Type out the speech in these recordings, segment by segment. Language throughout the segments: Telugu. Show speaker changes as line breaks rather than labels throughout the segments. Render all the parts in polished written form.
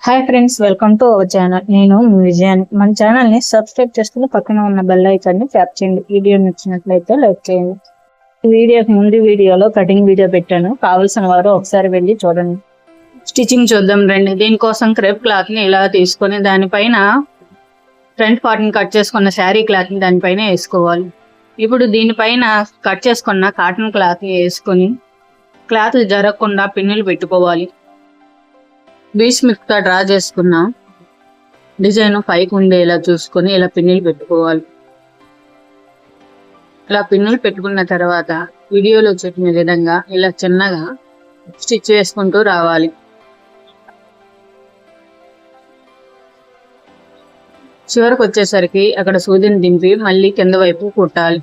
Hi friends, welcome to our channel. నేను మీ విజయాన్ని. మన ఛానల్ ని సబ్స్క్రైబ్ చేసుకుని పక్కన ఉన్న బెల్ ఐకాన్ ని ట్యాప్ చేయండి. వీడియో నచ్చినట్లయితే లైక్ చేయండి. వీడియోకి ముందు వీడియోలో కటింగ్ వీడియో పెట్టాను, కావాల్సిన వారు ఒకసారి వెళ్ళి చూడండి. స్టిచ్చింగ్ చూద్దాం రండి. దీనికోసం క్రేప్ క్లాత్ ని ఇలా తీసుకొని దానిపైన ఫ్రంట్ పార్ట్ ని కట్ చేసుకున్న శారీ క్లాత్ ని దానిపైన వేసుకోవాలి. ఇప్పుడు దీనిపైన కట్ చేసుకున్న కాటన్ క్లాత్ ని వేసుకొని క్లాత్ జరగకుండా పిన్నులు పెట్టుకోవాలి. బీచ్ మిక్తా డ్రా చేసుకున్న డిజైన్ పైకి ఉండేలా చూసుకొని ఇలా పిన్నులు పెట్టుకోవాలి. ఇలా పిన్నులు పెట్టుకున్న తర్వాత వీడియోలో చూపిన విధంగా ఇలా చిన్నగా స్టిచ్ వేసుకుంటూ రావాలి. చివరికి వచ్చేసరికి అక్కడ సూదిని దింపి మళ్ళీ కింద వైపు కుట్టాలి.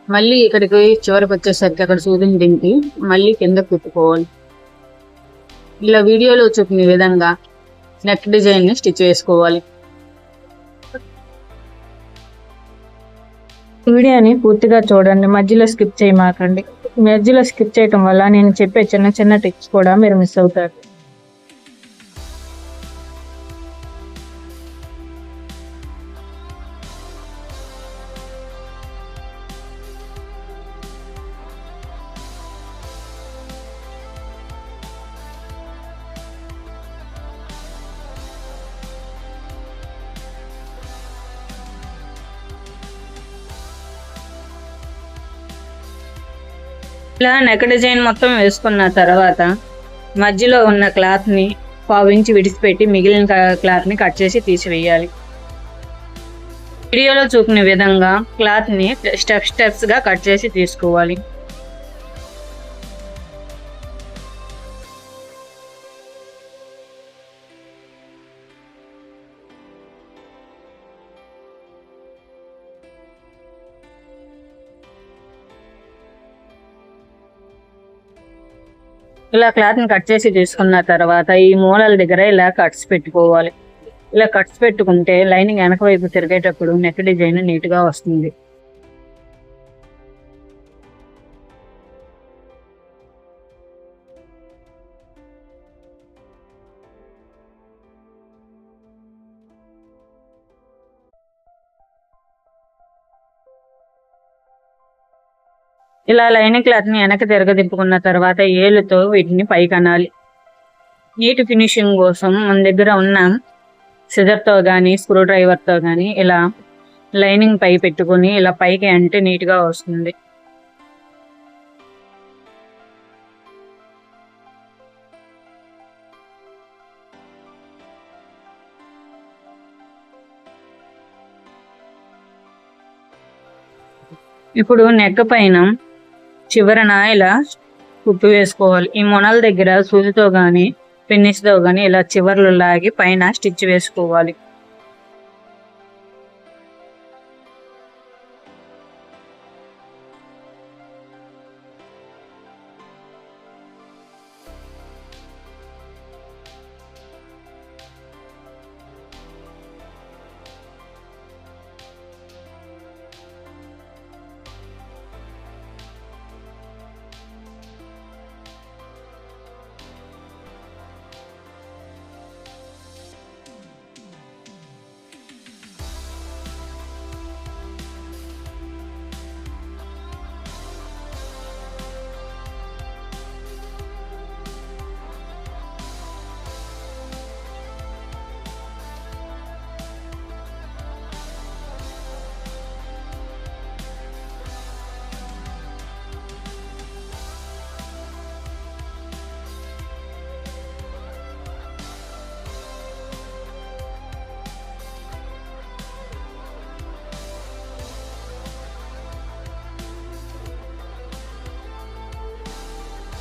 మళ్ళీ ఇక్కడికి చివరికి వచ్చేసరికి అక్కడ సూదిని దింపి మళ్ళీ కింద కుట్టుకోవాలి. ఇలా వీడియోలో చూపిన విధంగా నెక్ డిజైన్ ని స్టిచ్ వేసుకోవాలి. వీడియోని పూర్తిగా చూడండి, మధ్యలో స్కిప్ చేయమాకండి. మధ్యలో స్కిప్ చేయటం వల్ల నేను చెప్పే చిన్న చిన్న టిప్స్ కూడా మీరు మిస్ అవుతారు. ఇలా నెక్ డిజైన్ మొత్తం వేసుకున్న తర్వాత మధ్యలో ఉన్న క్లాత్ ని 1/2 ఇంచ్ విడిచిపెట్టి మిగిలిన క్లాత్ ని కట్ చేసి తీసివేయాలి. వీడియోలో చూపిన విధంగా క్లాత్ ని స్టెప్స్ గా కట్ చేసి తీసుకోవాలి. ఇలా క్లాత్ ని కట్ చేసి తీసుకున్న తర్వాత ఈ మూలల దగ్గర ఇలా కట్స్ పెట్టుకోవాలి. ఇలా కట్స్ పెట్టుకుంటే లైనింగ్ వెనక వైపు తిరిగేటప్పుడు నెక్ డిజైన్ నీట్ గా వస్తుంది. ఇలా లైనింగ్ క్లాత్ ని వెనక్కి తిరగదింపుకున్న తర్వాత ఏళ్ళతో వీటిని పైకి అనాలి. నీట్ ఫినిషింగ్ కోసం మన దగ్గర ఉన్న సిజర్తో కానీ స్క్రూ డ్రైవర్తో కానీ ఇలా లైనింగ్ పై పెట్టుకొని ఇలా పైకి అంటే నీట్గా వస్తుంది. ఇప్పుడు నెక్ పైన చివరన ఇలా కుట్టు వేసుకోవాలి. ఈ మొనల దగ్గర సూదితో కానీ పిన్నిస్తో కానీ ఇలా చివర్లు లాగి పైన స్టిచ్ వేసుకోవాలి.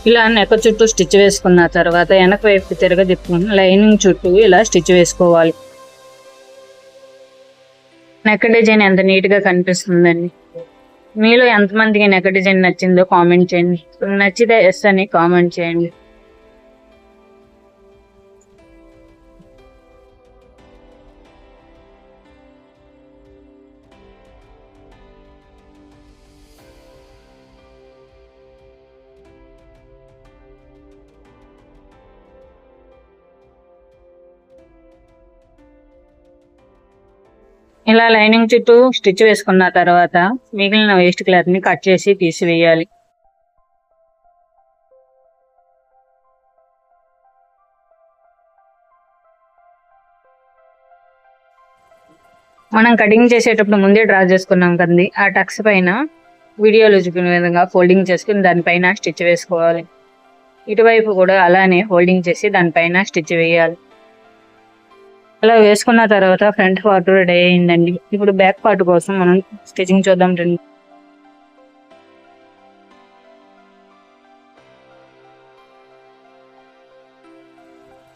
ఇలా నెక్ చుట్టూ స్టిచ్ వేసుకున్న తర్వాత వెనక వైపు తిరగదిప్పుకుని లైనింగ్ చుట్టూ ఇలా స్టిచ్ వేసుకోవాలి. నెక్ డిజైన్ ఎంత నీట్గా కనిపిస్తుందండి. మీలో ఎంతమందికి నెక్ డిజైన్ నచ్చిందో కామెంట్ చేయండి. నచ్చితే ఎస్ అని కామెంట్ చేయండి. ఇలా లైనింగ్ చుట్టూ స్టిచ్ వేసుకున్న తర్వాత మిగిలిన వేస్ట్ క్లాత్ ని కట్ చేసి తీసివేయాలి. మనం కటింగ్ చేసేటప్పుడు ముందే డ్రా చేసుకున్నాం కదండి, ఆ టక్స్ పైన వీడియోలో చూపిన విధంగా ఫోల్డింగ్ చేసుకుని దానిపైన స్టిచ్ వేసుకోవాలి. ఇటువైపు కూడా అలానే ఫోల్డింగ్ చేసి దానిపైన స్టిచ్ వేయాలి. అలా వేసుకున్న తర్వాత ఫ్రంట్ పార్ట్ రెడీ అయిందండి. ఇప్పుడు బ్యాక్ పార్ట్ కోసం మనం స్టిచ్చింగ్ చూద్దాం రండి.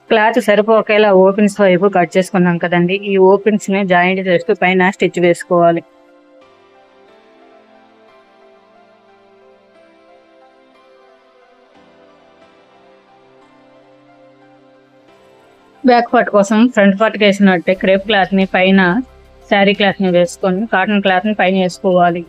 క్లాత్ సరిపోకేలా ఓపెన్స్ వైపు కట్ చేసుకున్నాం కదండి, ఈ ఓపెన్స్ ని జాయింట్ చేస్తూ పైన స్టిచ్ వేసుకోవాలి. బ్యాక్ పార్ట్ కోసం ఫ్రంట్ పార్ట్ వేసినట్టే క్రేప్ క్లాత్ ని పైన శారీ క్లాత్ ని వేసుకొని కాటన్ క్లాత్ ని పైన వేసుకోవాలి.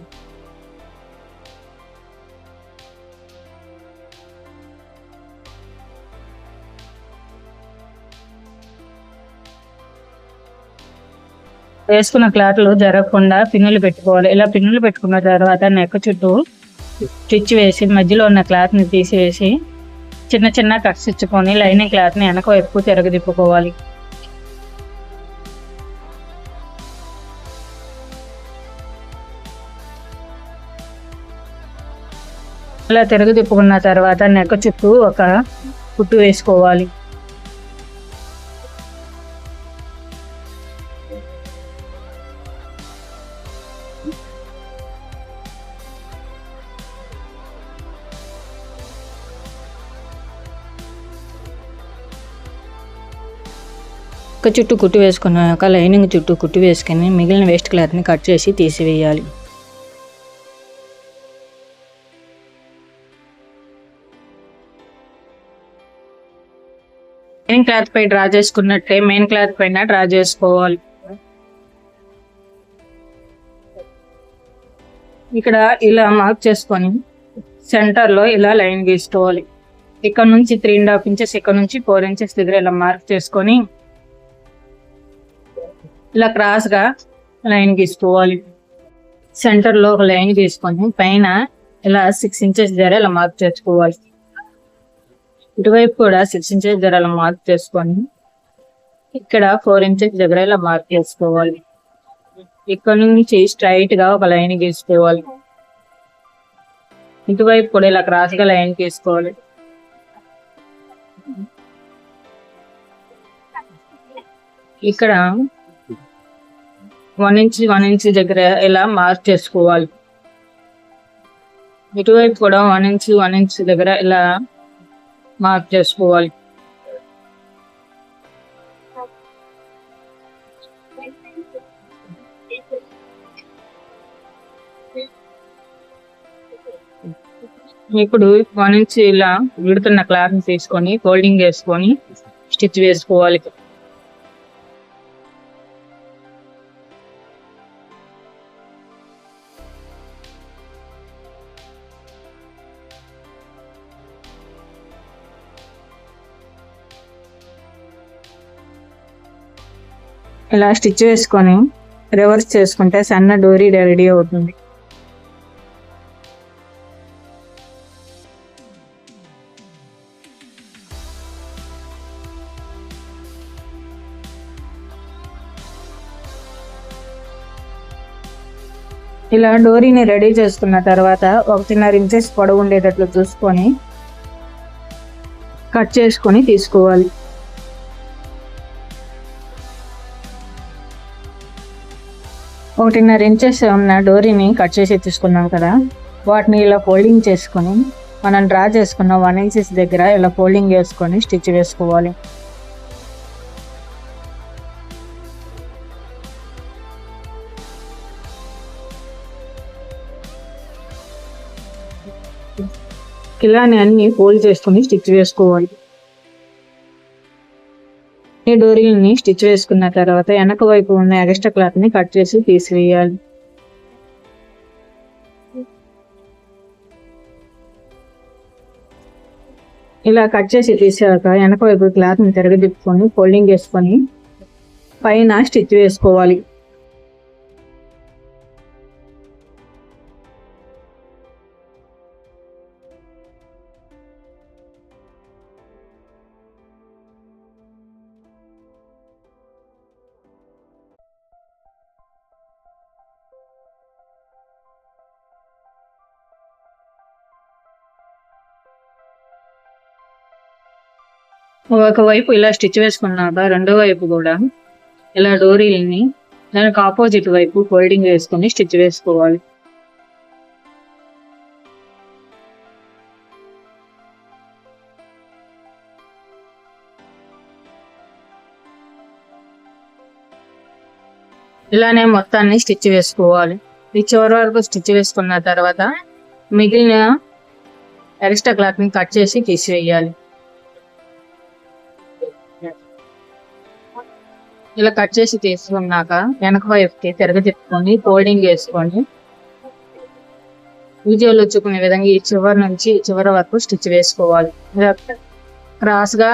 వేసుకున్న క్లాత్ లో జరగకుండా పిన్నులు పెట్టుకోవాలి. ఇలా పిన్నులు పెట్టుకున్న తర్వాత నెక్ చుట్టూ స్టిచ్ వేసి మధ్యలో ఉన్న క్లాత్ ని తీసివేసి చిన్న చిన్న కట్స్ ఇచ్చుకొని లైనింగ్ క్లాత్ ని వెనక వైపు తిరగదిప్పుకోవాలి. ఇలా తిరగదిప్పుకున్న తర్వాత నెక్ చుట్టూ ఒక కుట్టు వేసుకోవాలి. ఒక చుట్టూ కుట్టు వేసుకున్నాక లైనింగ్ చుట్టూ కుట్టు వేసుకొని మిగిలిన వేస్ట్ క్లాత్ ని కట్ చేసి తీసివేయాలి. మెయిన్ క్లాత్ పై డ్రా చేసుకున్నట్టే మెయిన్ క్లాత్ పైన డ్రా చేసుకోవాలి. ఇక్కడ ఇలా మార్క్ చేసుకొని సెంటర్ లో ఇలా లైన్ గీసుకోవాలి. ఇక్కడ నుంచి 3.5 ఇంచెస్, ఇక్కడ నుంచి 4 ఇంచెస్ దగ్గర ఇలా మార్క్ చేసుకొని ఇలా క్రాస్ గా లైన్ గీసుకోవాలి. సెంటర్ లో ఒక లైన్ గీసుకొని పైన ఇలా 6 ఇంచెస్ దగ్గర ఇలా మార్క్ చేసుకోవాలి. ఇటువైపు కూడా 6 ఇంచెస్ దగ్గర ఇలా మార్క్ చేసుకొని ఇక్కడ 4 ఇంచెస్ దగ్గర ఇలా మార్క్ చేసుకోవాలి. ఇక్కడ నుంచి స్ట్రైట్ గా ఒక లైన్ గీసుకోవాలి. ఇటువైపు కూడా ఇలా క్రాస్ గా లైన్ గీసుకోవాలి. ఇక్కడ 1 ఇంచ్ దగ్గర ఇలా మార్క్ చేసుకోవాలి. ఇటువైపు కూడా 1 ఇంచ్ దగ్గర ఇలా మార్క్ చేసుకోవాలి. ఇప్పుడు 1 ఇంచ్ ఇలా విడుతున్న క్లాత్ తీసుకొని ఫోల్డింగ్ వేసుకొని స్టిచ్ వేసుకోవాలి. ఇలా స్టిచ్ వేసుకొని రివర్స్ చేసుకుంటే సన్న డోరీ రెడీ అవుతుంది. ఇలా డోరీని రెడీ చేసుకున్న తర్వాత 1.5 ఇంచెస్ పొడవు ఉండేటట్లు చూసుకొని కట్ చేసుకొని తీసుకోవాలి. ఒకటిన్నర ఇంచెస్ ఉన్న డోరీని కట్ చేసి తీసుకున్నాం కదా, వాటిని ఇలా ఫోల్డింగ్ చేసుకొని మనం డ్రా చేసుకున్న 1 ఇంచెస్ దగ్గర ఇలా ఫోల్డింగ్ వేసుకొని స్టిచ్ వేసుకోవాలి. ఇలానే అన్ని ఫోల్డ్ చేసుకుని స్టిచ్ వేసుకోవాలి. ఈ డోరీని స్టిచ్ వేసుకున్న తర్వాత వెనక వైపు ఉన్న ఎక్స్ట్రా క్లాత్ ని కట్ చేసి తీసివేయాలి. ఇలా కట్ చేసి తీసాక వెనక వైపు క్లాత్ ని తిరగదిప్పుకొని ఫోల్డింగ్ వేసుకొని పైన స్టిచ్ వేసుకోవాలి. ఒకవైపు ఇలా స్టిచ్ వేసుకున్నాక రెండో వైపు కూడా ఇలా డోరీల్ని దానికి ఆపోజిట్ వైపు ఫోల్డింగ్ వేసుకొని స్టిచ్ వేసుకోవాలి. ఇలానే మొత్తాన్ని స్టిచ్ వేసుకోవాలి. ఈ చివరి వరకు స్టిచ్ వేసుకున్న తర్వాత మిగిలిన ఎక్స్ట్రా క్లాత్ ని కట్ చేసి తీసివేయాలి. ఇలా కట్ చేసి తీసుకున్నాక వెనక వైపుకి తిరగతిప్పుకొని ఫోల్డింగ్ వేసుకొని వీడియోలో చూపుకునే విధంగా ఈ చివరి నుంచి చివరి వరకు స్టిచ్ వేసుకోవాలి. క్రాస్ గా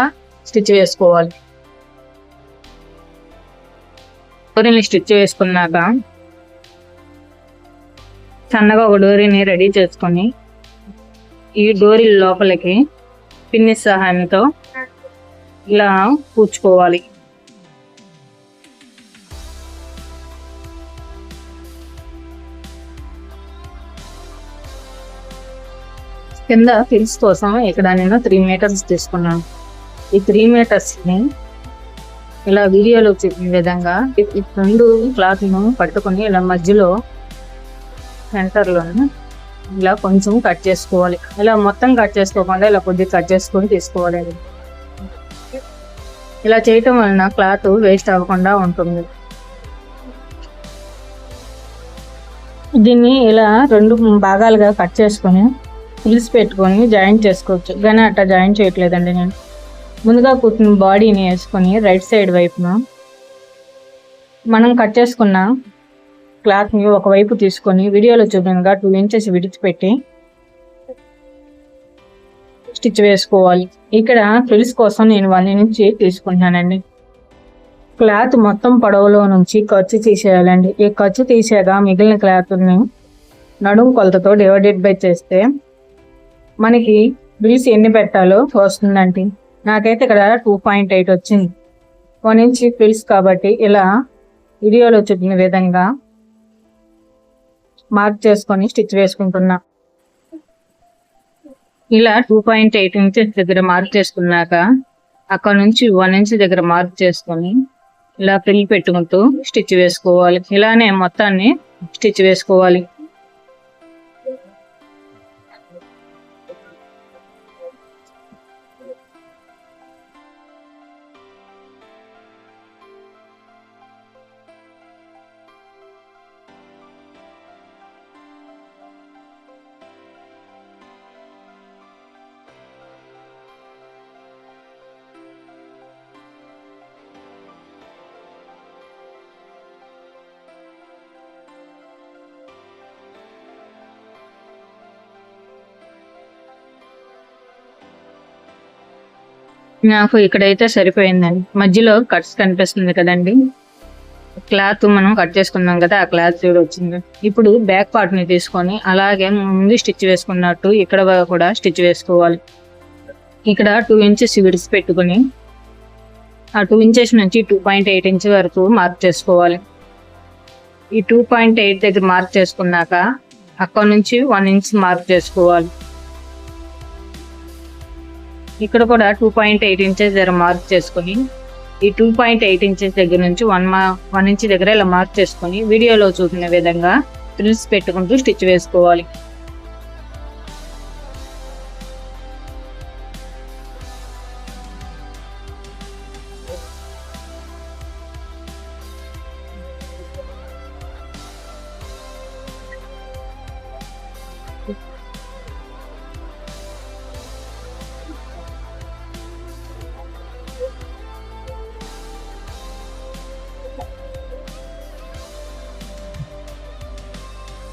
స్టిచ్ వేసుకోవాలి. డోరీని స్టిచ్ వేసుకున్నాక సన్నగా ఒక డోరీని రెడీ చేసుకొని ఈ డోరీ లోపలికి పిన్ని సహాయంతో ఇలా కూర్చుకోవాలి. కింద ఫిల్స్ కోసం ఇక్కడ నేను 3 మీటర్స్ తీసుకున్నాను. ఈ 3 మీటర్స్ ని ఇలా వీడియోలో చూపిన విధంగా ఈ 2 క్లాత్ ను పట్టుకొని ఇలా మధ్యలో సెంటర్లో ఇలా కొంచెం కట్ చేసుకోవాలి. ఇలా మొత్తం కట్ చేసుకోకుండా ఇలా కొద్దిగా కట్ చేసుకొని తీసుకోవాలి. ఇలా చేయటం వలన క్లాత్ వేస్ట్ అవ్వకుండా ఉంటుంది. దీన్ని ఇలా 2 భాగాలుగా కట్ చేసుకొని ఫిల్స్ పెట్టుకొని జాయింట్ చేసుకోవచ్చు. కానీ అట్లా జాయింట్ చేయట్లేదండి నేను. ముందుగా కుట్టిన బాడీని వేసుకొని రైట్ సైడ్ వైపున మనం కట్ చేసుకున్న క్లాత్ని ఒకవైపు తీసుకొని వీడియోలో చూపినగా 2 ఇంచెస్ విడిచిపెట్టి స్టిచ్ వేసుకోవాలి. ఇక్కడ ఫ్రిల్స్ కోసం నేను 1 ఇంచ్ తీసుకుంటున్నానండి. క్లాత్ మొత్తం పొడవులో నుంచి ఖర్చు తీసేయాలండి. ఈ ఖర్చు తీసాక మిగిలిన క్లాత్ని నడుము కొలతతో డివైడెడ్ బై చేస్తే మనకి ఫ్రిల్స్ ఎన్ని పెట్టాలో వస్తుందండి. నాకైతే ఇక్కడ 2.8 వచ్చింది. 1 ఇంచ్ ఫ్రిల్స్ కాబట్టి ఇలా వీడియోలో చూపిన విధంగా మార్క్ చేసుకొని స్టిచ్ వేసుకుంటున్నా. ఇలా 2.8 ఇంచెస్ దగ్గర మార్క్ చేసుకున్నాక అక్కడ నుంచి 1 ఇంచ్ దగ్గర మార్క్ చేసుకొని ఇలా ఫ్రిల్ పెట్టుకుంటూ స్టిచ్ వేసుకోవాలి. ఇలానే మొత్తాన్ని స్టిచ్ వేసుకోవాలి. నాకు ఇక్కడైతే సరిపోయిందండి. మధ్యలో కట్స్ కనిపిస్తుంది కదండి, క్లాత్ మనం కట్ చేసుకున్నాం కదా, ఆ క్లాత్ కూడా వచ్చింది. ఇప్పుడు బ్యాక్ పార్ట్ ని తీసుకొని అలాగే ముందు స్టిచ్ వేసుకున్నట్టు ఇక్కడ కూడా స్టిచ్ వేసుకోవాలి. ఇక్కడ 2 ఇంచెస్ విడిచి పెట్టుకుని ఆ 2 ఇంచెస్ నుంచి 2.8 ఇంచ్ వరకు మార్క్ చేసుకోవాలి. ఈ 2.8 దగ్గర మార్క్ చేసుకున్నాక అక్కడ నుంచి 1 ఇంచ్ మార్క్ చేసుకోవాలి. ఇక్కడ కూడా 2.8 ఇంచెస్ దగ్గర మార్క్ చేసుకొని ఈ 2.8 ఇంచెస్ దగ్గర నుంచి 1 ఇంచ్ దగ్గర ఇలా మార్క్ చేసుకొని వీడియోలో చూపిన విధంగా ఫ్రిల్స్ పెట్టుకుంటూ స్టిచ్ వేసుకోవాలి.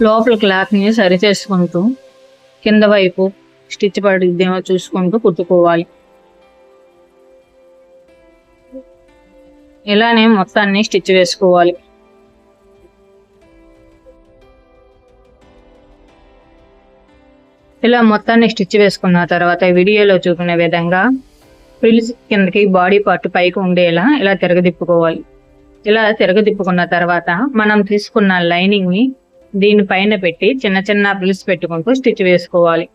లోపల క్లాత్ ని సరి చేసుకుంటూ కింద వైపు స్టిచ్ పడిద్దేమో చూసుకుంటూ కుట్టుకోవాలి. ఇలానే మొత్తాన్ని స్టిచ్ వేసుకోవాలి. ఇలా మొత్తాన్ని స్టిచ్ వేసుకున్న తర్వాత వీడియోలో చూపిన విధంగా ఫ్రిల్స్ కిందకి బాడీ పార్ట్ పైకి ఉండేలా ఇలా తిరగదిప్పుకోవాలి. ఇలా తిరగదిప్పుకున్న తర్వాత మనం తీసుకున్న లైనింగ్ ని దీనిపైన పెట్టి చిన్న చిన్న ఫ్రిల్స్ పెట్టుకుంటూ స్టిచ్ వేసుకోవాలి.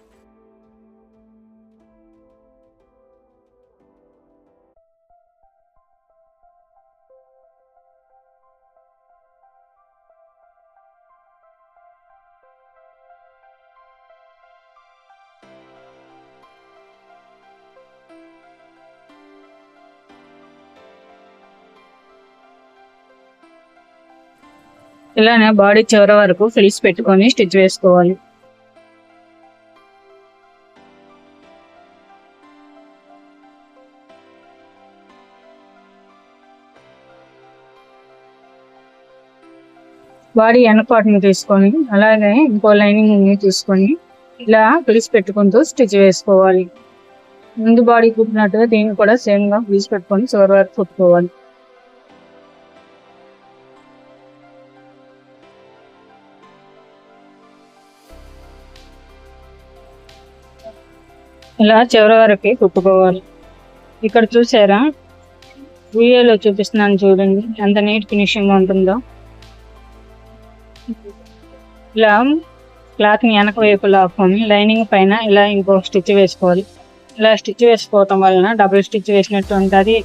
ఇలానే బాడీ చివరి వరకు ఫ్రిల్స్ పెట్టుకొని స్టిచ్ వేసుకోవాలి. బాడీ వెనకపాటుని తీసుకొని అలాగే ఇంకో లైనింగ్ తీసుకొని ఇలా ఫ్రిల్స్ పెట్టుకుంటూ స్టిచ్ వేసుకోవాలి. ముందు బాడీ కుట్టినట్టుగా దీన్ని కూడా సేమ్ గా ఫ్రిల్స్ పెట్టుకొని చివరి వరకు కుట్టుకోవాలి. ఇలా చివరి వరకు కుట్టుకోవాలి. ఇక్కడ చూసారా, వీడియోలో చూపిస్తున్నాను చూడండి ఎంత నీట్ ఫినిషింగ్ ఉంటుందో. ఇలా క్లాత్ ని వెనక వైపు లాక్కొని లైనింగ్ పైన ఇలా ఇంకో స్టిచ్ వేసుకోవాలి. ఇలా స్టిచ్ వేసుకోవటం వలన డబుల్ స్టిచ్ వేసినట్టు ఉంటుంది,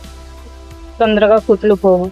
తొందరగా కుట్లు పోవు.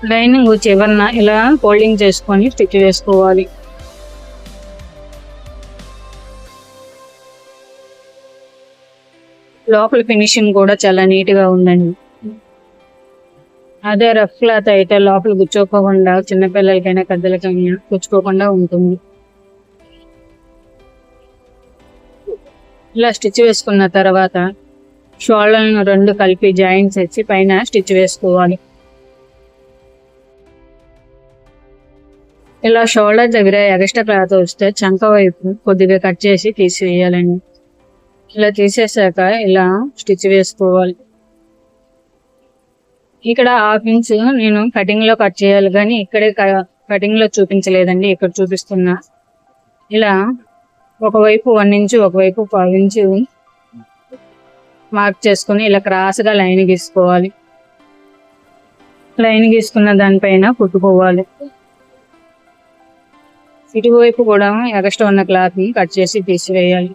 లైనింగ్ చివరన ఇలా ఫోల్డింగ్ చేసుకొని స్టిచ్ వేసుకోవాలి. లోపల ఫినిషింగ్ కూడా చాలా నీట్ గా ఉందండి. అదే రఫ్ క్లాత్ అయితే లోపల గుచ్చుకోకుండా చిన్నపిల్లలకైనా పెద్దలకైనా గుచ్చుకోకుండా ఉంటుంది. ఇలా స్టిచ్ వేసుకున్న తర్వాత షోల్డర్లను రెండు కలిపి జాయింట్స్ వచ్చి పైన స్టిచ్ వేసుకోవాలి. ఇలా షోల్డర్ దగ్గర ఎక్స్ట్రా క్లాత్ వస్తే చంక వైపు కొద్దిగా కట్ చేసి తీసివేయాలండి. ఇలా తీసేసాక ఇలా స్టిచ్ వేసుకోవాలి. ఇక్కడ 1/2 ఇంచ్ నేను కటింగ్ లో కట్ చేయాలి కానీ ఇక్కడే కటింగ్ లో చూపించలేదండి, ఇక్కడ చూపిస్తున్నా. ఇలా ఒకవైపు 1 ఇంచు ఒకవైపు 1/2 ఇంచు మార్క్ చేసుకుని ఇలా క్రాస్ గా లైన్ గీసుకోవాలి. లైన్ గీసుకున్న దానిపైన కుట్టుకోవాలి. ఇటువైపు కూడా ఎక్స్ట్రా ఉన్న క్లాత్ ని కట్ చేసి తీసివేయాలి.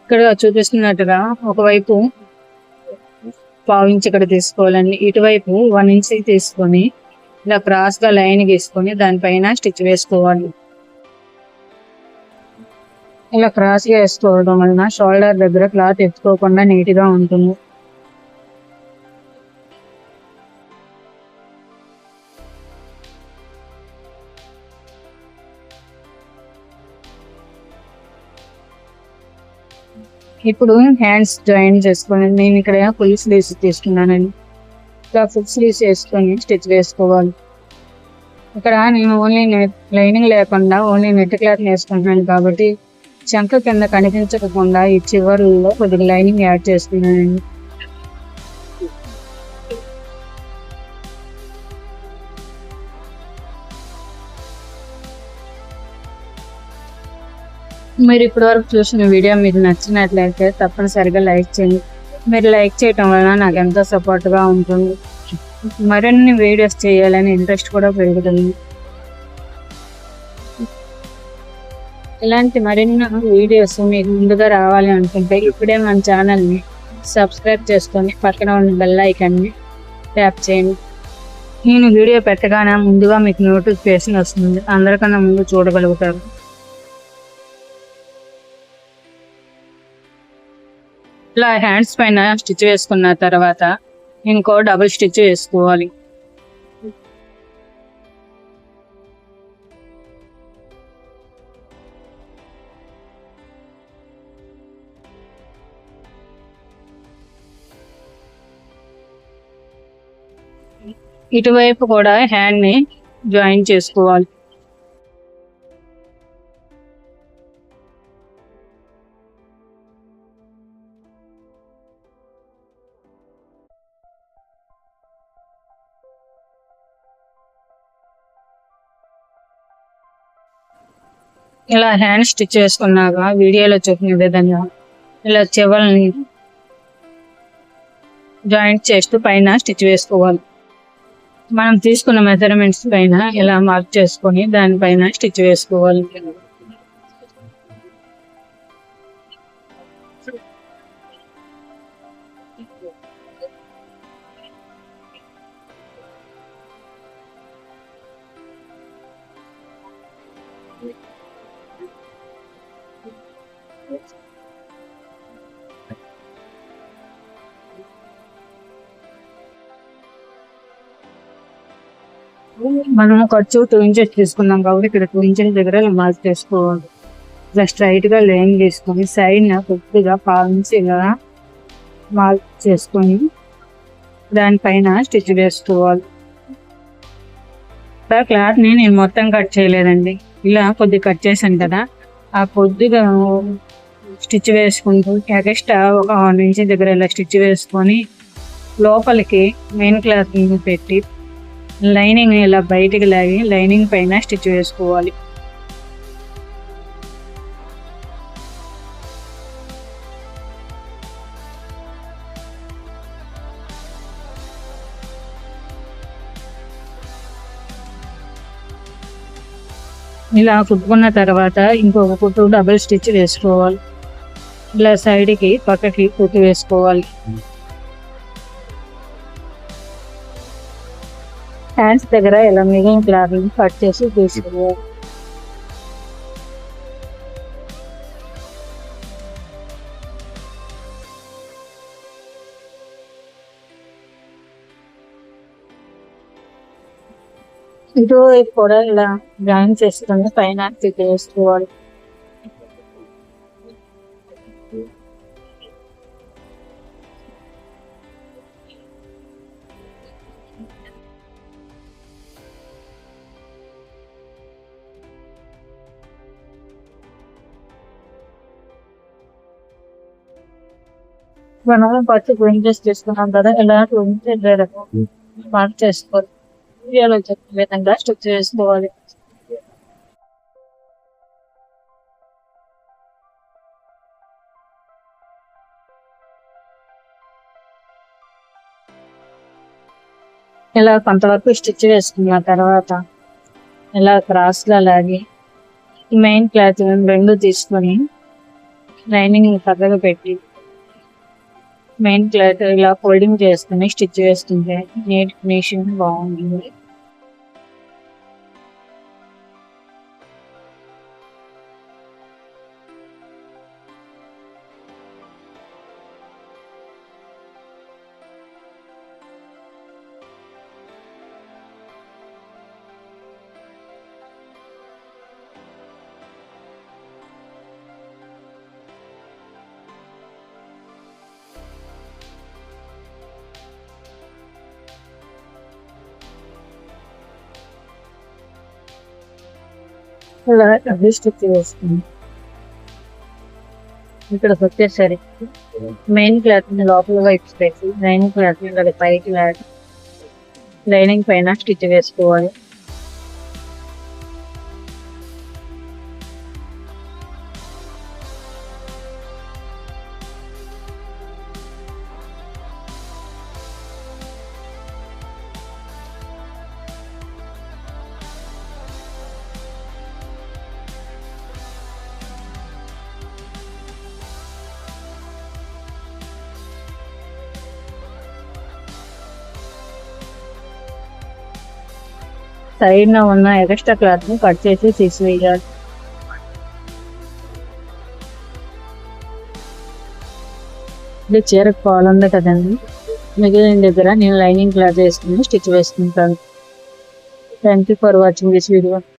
ఇక్కడ చూపిస్తున్నట్టుగా ఒకవైపు 1/2 ఇంచ్ ఇక్కడ తీసుకోవాలండి. ఇటువైపు 1 ఇంచ్ తీసుకొని ఇలా క్రాస్ గా లైన్ గీసుకొని దానిపైన స్టిచ్ వేసుకోవాలి. ఇలా క్రాస్ గా వేసుకోవడం వలన షోల్డర్ దగ్గర క్లాత్ ఎత్తుకోకుండా నీట్ గా ఉంటుంది. ఇప్పుడు హ్యాండ్స్ జాయిన్ చేసుకొని నేను ఇక్కడ ఫుల్ స్లీవ్స్ తీసుకున్నానండి. ఇలా ఫుల్ స్లీవ్స్ వేసుకొని స్టిచ్ వేసుకోవాలి. ఇక్కడ నేను ఓన్లీ లైనింగ్ లేకుండా ఓన్లీ నెట్ క్లాత్ వేసుకుంటున్నాను కాబట్టి చంక కింద కనిపించకుండా ఈ చివరిలో కొద్దిగా లైనింగ్ యాడ్ చేస్తున్నానండి. మీరు ఇప్పటి వరకు చూసిన వీడియో మీకు నచ్చినట్లయితే తప్పనిసరిగా లైక్ చేయండి. మీరు లైక్ చేయటం వలన నాకు ఎంతో సపోర్ట్గా ఉంటుంది. మరిన్ని వీడియోస్ చేయాలని ఇంట్రెస్ట్ కూడా పెరుగుతుంది. ఇలాంటి మరిన్ని వీడియోస్ మీకు ముందుగా రావాలి అనుకుంటే ఇప్పుడే మన ఛానల్ని సబ్స్క్రైబ్ చేసుకొని పక్కన ఉన్న బెల్ ఐకాన్ని ట్యాప్ చేయండి. నేను వీడియో పెట్టగానే ముందుగా మీకు నోటిఫికేషన్ వస్తుంది, అందరికన్నా ముందు చూడగలుగుతారు. ఇలా హ్యాండ్స్ పైన స్టిచ్ వేసుకున్న తర్వాత ఇంకో డబుల్ స్టిచ్ వేసుకోవాలి. ఇటువైపు కూడా హ్యాండ్ ని జాయిన్ చేసుకోవాలి. ఇలా హ్యాండ్ స్టిచ్ చేసుకున్నాక వీడియోలో చూపిన విధంగా ఇలా చెవుల్ని జాయింట్ చేస్తూ పైన స్టిచ్ వేసుకోవాలి. మనం తీసుకున్న మెజర్మెంట్స్ పైన ఇలా మార్క్ చేసుకొని దానిపైన స్టిచ్ వేసుకోవాలి. మనం ఖర్చు 2 ఇంచెస్ తీసుకున్నాం కాబట్టి ఇక్కడ 2 ఇంచెస్ దగ్గర ఇలా మార్క్ చేసుకోవాలి. ఇలా స్ట్రైట్ గా లైన్ తీసుకొని సైడ్ కొద్దిగా 1/2 ఇంచ్ ఇలా మార్క్ చేసుకొని దానిపైన స్టిచ్ వేసుకోవాలి. క్లాత్ ని నేను మొత్తం కట్ చేయలేదండి, ఇలా కొద్దిగా కట్ చేశాను కదా, ఆ కొద్దిగా స్టిచ్ వేసుకుంటూ ఎక్స్ట్రా ఒక 1 ఇంచ్ దగ్గర ఇలా స్టిచ్ వేసుకొని లోపలికి మెయిన్ క్లాత్ పెట్టి లైనింగ్ ఇలా బయటికి లాగి లైనింగ్ పైన స్టిచ్ వేసుకోవాలి. ఇలా కుట్టుకున్న తర్వాత ఇంకొక కుట్టు డబుల్ స్టిచ్ వేసుకోవాలి. ఇలా సైడ్కి పక్కకి కుట్టి వేసుకోవాలి. హ్యాండ్స్ దగ్గర ఇలా మిగిలిన క్లాత్ కట్ చేసి తీసుకోవాలి. ఇటు కూడా ఇలా జాయిన్ చేసుకుని పైన వేసుకోవాలి. మనం పచ్చి 2 ఇంచెస్ చేసుకున్నాం కదా, ఇలా 2 ఇంచెస్ మార్క్ చేసుకోవాలి. వీడియోలో చెప్పిన విధంగా స్టిచ్ చేసుకోవాలి. ఇలా కొంతవరకు స్టిచ్ వేసుకున్న తర్వాత ఇలా క్రాస్ గా లాగి మెయిన్ క్లాత్ 2 తీసుకొని లైనింగ్ పక్కగా పెట్టి మెయిన్ క్లాత్ ఇలా ఫోల్డింగ్ చేసుకుని స్టిచ్ వేస్తుంటే నీట్ ఫినిషింగ్ బాగుంటుంది. ఇలా డబుల్ స్టిచ్ వేసుకుని ఇక్కడ వచ్చేసరికి మెయిన్ క్లాత్ లోపల వైపు పెట్టి లైనింగ్ క్లాత్ పైకి లైనింగ్ పైన స్టిచ్ వేసుకోవాలి. సైడ్ ఉన్న ఎక్స్ట్రా క్లాత్ ని కట్ చేసి తీసివేయాలి. ఇది చీరకు కావాలంటే కదండి, మిగిలిన దగ్గర నేను లైనింగ్ క్లాత్ వేసుకుని స్టిచ్ వేసుకుంటాను. Thank you for watching this video.